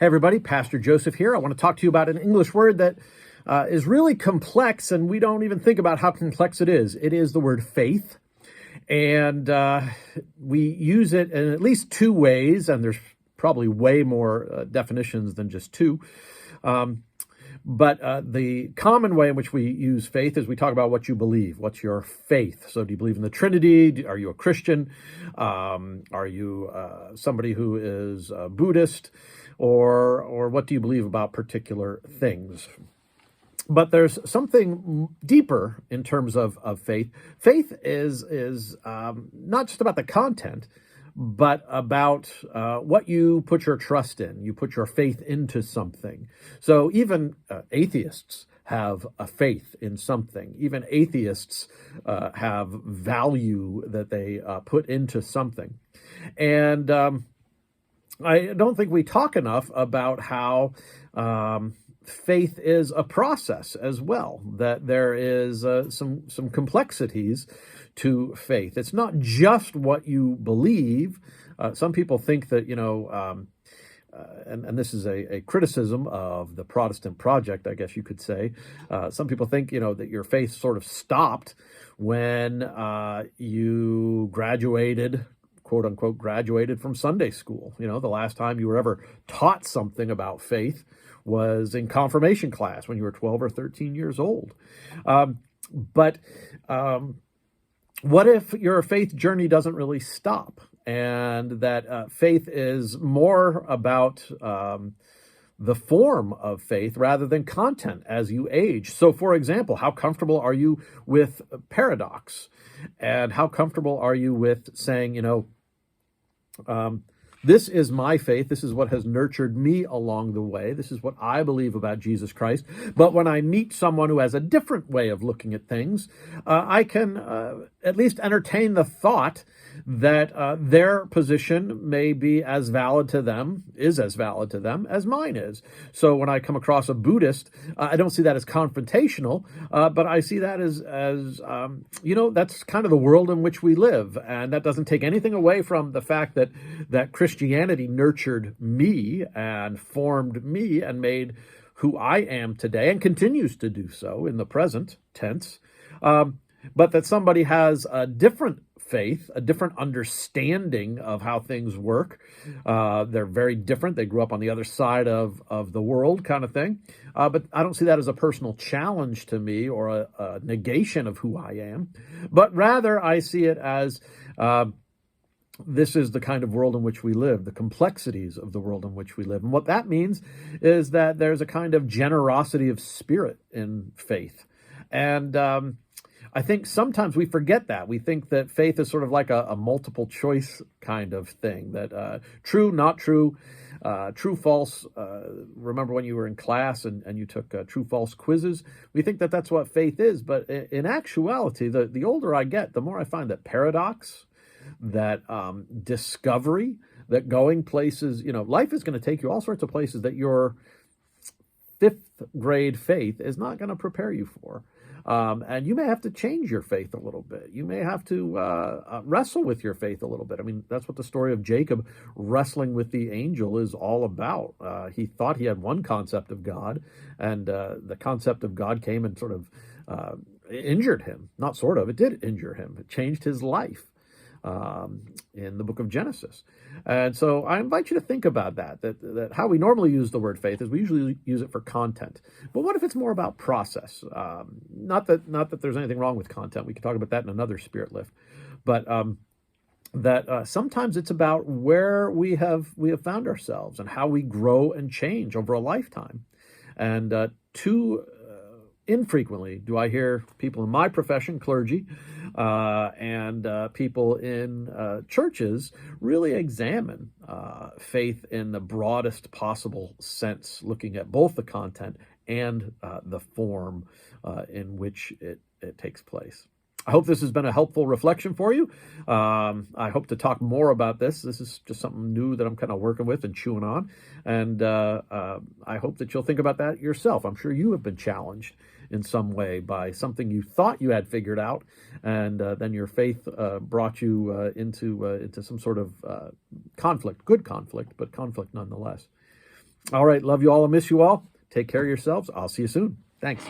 Hey everybody, Pastor Joseph here. I want to talk to you about an English word that is really complex, and we don't even think about how complex it is. It is the word faith, and we use it in at least two ways, and there's probably way more definitions than just two. But the common way in which we use faith is we talk about what you believe. What's your faith? So do you believe in the Trinity? Are you a Christian? Are you somebody who is a Buddhist? Or what do you believe about particular things? But there's something deeper in terms of faith. Faith is not just about the content, but about what you put your trust in. You put your faith into something. So even atheists have a faith in something. Even atheists have value that they put into something. And I don't think we talk enough about how faith is a process as well, that there is some complexities to faith. It's not just what you believe. Some people think that, and this is a criticism of the Protestant project, I guess you could say. Some people think, that your faith sort of stopped when you graduated, quote unquote, graduated from Sunday school. The last time you were ever taught something about faith was in confirmation class when you were 12 or 13 years old. But what if your faith journey doesn't really stop, and that faith is more about the form of faith rather than content as you age? So, for example, how comfortable are you with paradox? And how comfortable are you with saying, this is my faith. This is what has nurtured me along the way. This is what I believe about Jesus Christ. But when I meet someone who has a different way of looking at things, I can at least entertain the thought that their position may be as valid to them, is as valid to them as mine is. So when I come across a Buddhist, I don't see that as confrontational, but I see that as that's kind of the world in which we live. And that doesn't take anything away from the fact that Christianity nurtured me and formed me and made who I am today, and continues to do so in the present tense. But that somebody has a different faith, a different understanding of how things work. They're very different. They grew up on the other side of the world, kind of thing. But I don't see that as a personal challenge to me or a negation of who I am. But rather, I see it as this is the kind of world in which we live, the complexities of the world in which we live. And what that means is that there's a kind of generosity of spirit in faith. And I think sometimes we forget that. We think that faith is sort of like a multiple choice kind of thing, that true, not true, true, false. Remember when you were in class and you took true, false quizzes? We think that that's what faith is. But in actuality, the older I get, the more I find that paradox, that discovery, that going places, life is going to take you all sorts of places that your fifth grade faith is not going to prepare you for. And you may have to change your faith a little bit. You may have to wrestle with your faith a little bit. I mean, that's what the story of Jacob wrestling with the angel is all about. He thought he had one concept of God, and the concept of God came and sort of injured him. Not sort of, it did injure him. It changed his life. In the book of Genesis. And so I invite you to think about that how we normally use the word faith is we usually use it for content. But what if it's more about process? Not that there's anything wrong with content. We can talk about that in another Spirit Lift. But that sometimes it's about where we have found ourselves and how we grow and change over a lifetime. And too infrequently do I hear people in my profession, clergy, and people in churches really examine faith in the broadest possible sense, looking at both the content and the form in which it takes place. I hope this has been a helpful reflection for you. I hope to talk more about this. This is just something new that I'm kind of working with and chewing on. And I hope that you'll think about that yourself. I'm sure you have been challenged in some way by something you thought you had figured out, and then your faith brought you into some sort of conflict, good conflict, but conflict nonetheless. All right. Love you all and miss you all. Take care of yourselves. I'll see you soon. Thanks.